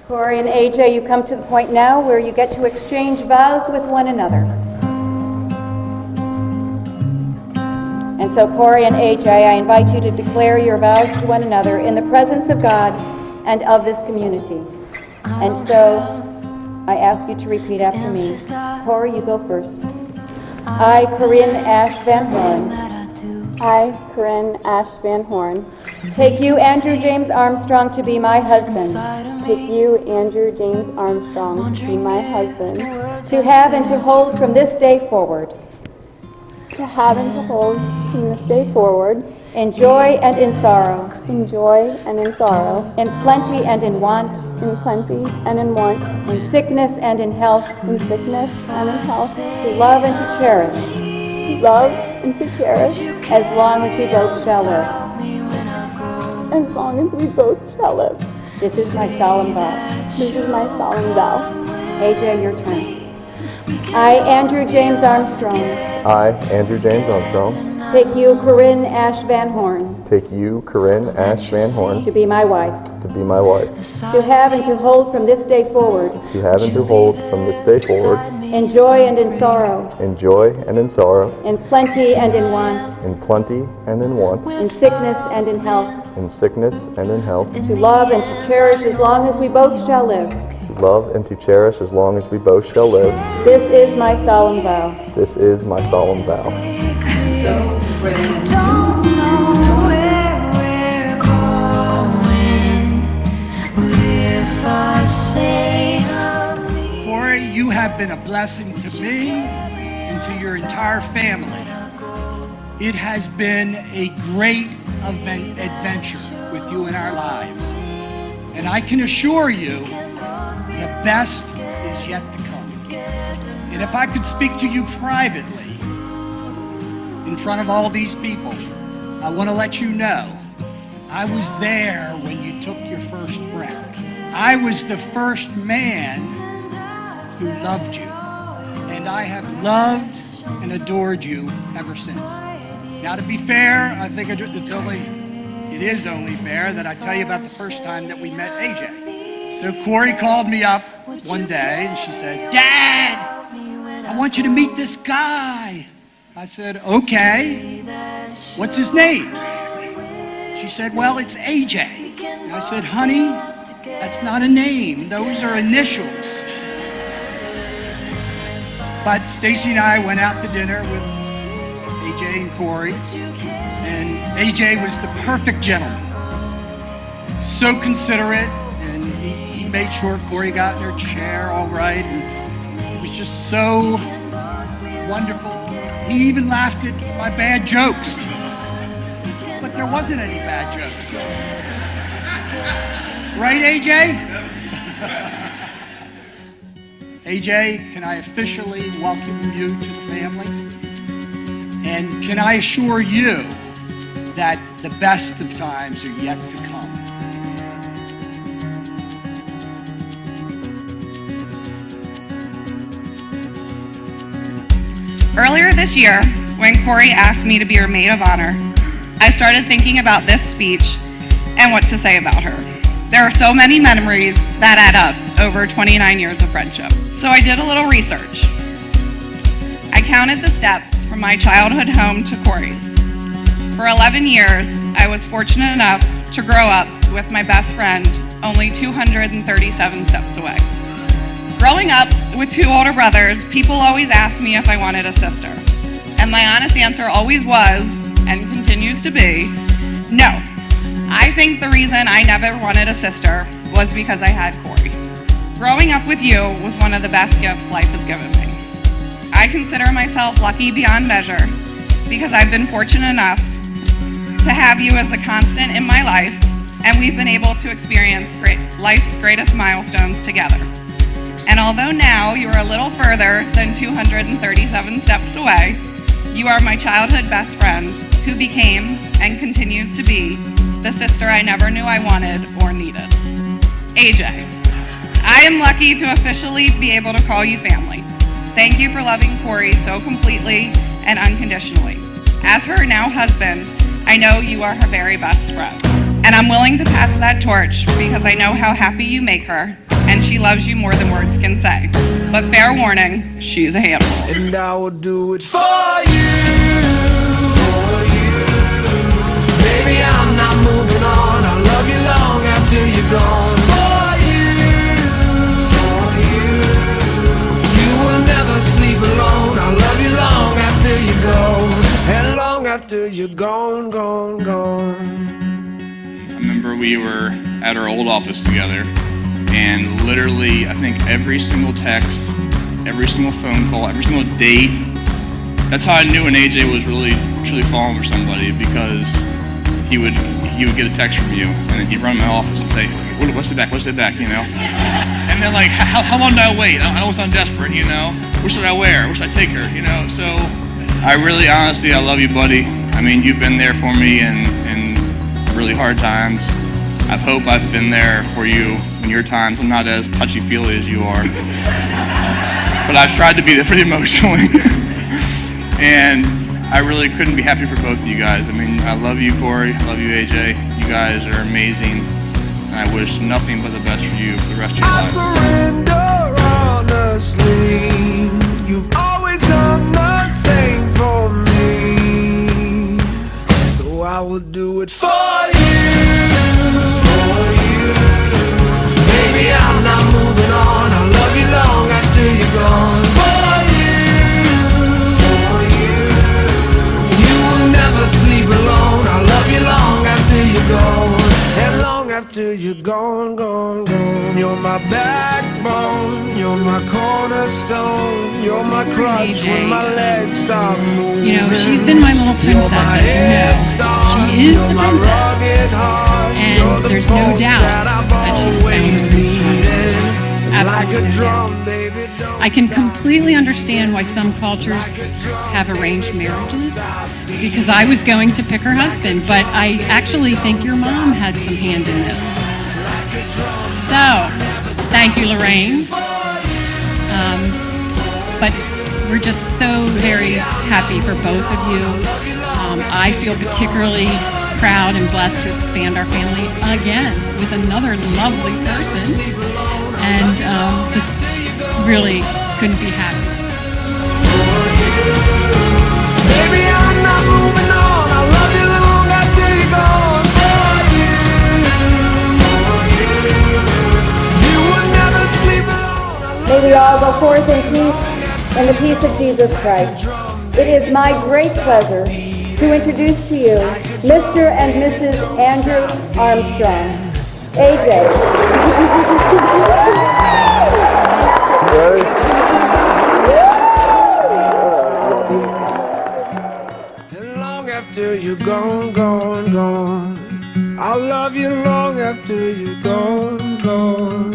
Cori and AJ, you come to the point now where you get to exchange vows with one another. And so, Cori and AJ, I invite you to declare your vows to one another in the presence of God and of this community. And so, I ask you to repeat after me. Cori, you go first. I, Corinne Ash Van Horn. I, Corinne Ash Van Horn. Take you, Andrew James Armstrong, to be my husband. Take you, Andrew James Armstrong, to be my husband. To have and to hold from this day forward. To have and to hold from this day forward. In joy and in sorrow. In joy and in sorrow. In plenty and in want. In plenty and in want. In sickness and in health. In sickness and in health. To love and to cherish. To love and to cherish. As long as we both shall live. As long as we both shall live. This is my solemn vow. This is my solemn vow. AJ, your turn. I, Andrew James Armstrong. I, Andrew James Armstrong. Take you, Corinne Ash Van Horn. Take you, Corinne Ash Van Horn. To be my wife. To be my wife. To have and to hold from this day forward. To have and to hold from this day forward. In joy and in sorrow. In joy and in sorrow. In plenty and in want. In plenty and in want. In sickness and in health. In sickness and in health. To love and to cherish as long as we both shall live. To love and to cherish as long as we both shall live. This is my solemn vow. This is my solemn vow. Don't know where we're going, but if I say Cori, you have been a blessing to me and to your entire family. It has been a great adventure with you in our lives. And I can assure you, the best is yet to come. And if I could speak to you privately, in front of all these people, I want to let you know, I was there when you took your first breath. I was the first man who loved you. And I have loved and adored you ever since. Now, to be fair, I think it is only fair that I tell you about the first time that we met AJ. So Cori called me up one day and she said, "Dad, I want you to meet this guy." I said, "Okay, what's his name?" She said, "Well, it's AJ." And I said, "Honey, that's not a name. Those are initials." But Stacy and I went out to dinner with AJ and Cori, and AJ was the perfect gentleman. So considerate, and he made sure Cori got in her chair all right, and it was just so wonderful. He even laughed at my bad jokes, but there wasn't any bad jokes. Right, AJ? AJ, can I officially welcome you to the family? And can I assure you that the best of times are yet to come? Earlier this year, when Cori asked me to be her maid of honor, I started thinking about this speech and what to say about her. There are so many memories that add up over 29 years of friendship. So I did a little research. I counted the steps from my childhood home to Cori's. For 11 years, I was fortunate enough to grow up with my best friend only 237 steps away. Growing up with two older brothers, people always asked me if I wanted a sister. And my honest answer always was, and continues to be, no. I think the reason I never wanted a sister was because I had Cori. Growing up with you was one of the best gifts life has given me. I consider myself lucky beyond measure because I've been fortunate enough to have you as a constant in my life, and we've been able to experience life's greatest milestones together. And although now you are a little further than 237 steps away, you are my childhood best friend who became and continues to be the sister I never knew I wanted or needed. AJ, I am lucky to officially be able to call you family. Thank you for loving Cori so completely and unconditionally. As her now husband, I know you are her very best friend. And I'm willing to pass that torch because I know how happy you make her, and she loves you more than words can say. But fair warning, she's a handful. And I will do it for you. Baby, I'm not moving on. I'll love you long after you're gone. For you. You will never sleep alone. I'll love you long after you go. And long after you're gone, gone, gone. I remember we were at our old office together, and literally, I think every single text, every single phone call, every single date, that's how I knew when AJ was really, truly falling for somebody, because he would get a text from you, and then he'd run in my office and say, what's it back, you know? And then like, how long do I wait? I don't sound desperate, you know? Where should I wear? Where should I take her, you know? So, I really, honestly, I love you, buddy. I mean, you've been there for me in really hard times. I hope I've been there for you in your times. I'm not as touchy-feely as you are. But I've tried to be there for you emotionally. And I really couldn't be happier for both of you guys. I mean, I love you, Cori. I love you, AJ. You guys are amazing. And I wish nothing but the best for you for the rest of your life. I surrender honestly. You've always done the same for me. So I will do it for you. Baby, I'm not moving on. I'll love you long after you're gone. For you. You will never sleep alone. I'll love you long after you're gone. And long after you're gone, gone, gone. You're my backbone. You're my cornerstone. You're my crutch when my legs stop moving. You know, she's been my little princess, as you know. She is the princess. And there's no doubt that she's found her strong. Absolutely no doubt. I can completely understand why some cultures have arranged marriages, because I was going to pick her husband, but I actually think your mom had some hand in this. So, thank you, Lorraine. But we're just so very happy for both of you. I feel particularly proud and blessed to expand our family again with another lovely person, and just really couldn't be happy. Baby, I'm not moving on. I love you long after you're gone. You will never sleep alone. May we all go forth in peace, in the peace of Jesus Christ. It is my great pleasure to introduce to you Mr. and Mrs. Andrew Armstrong. AJ. And long after you're gone, gone, gone. I'll love you long after you're gone, gone.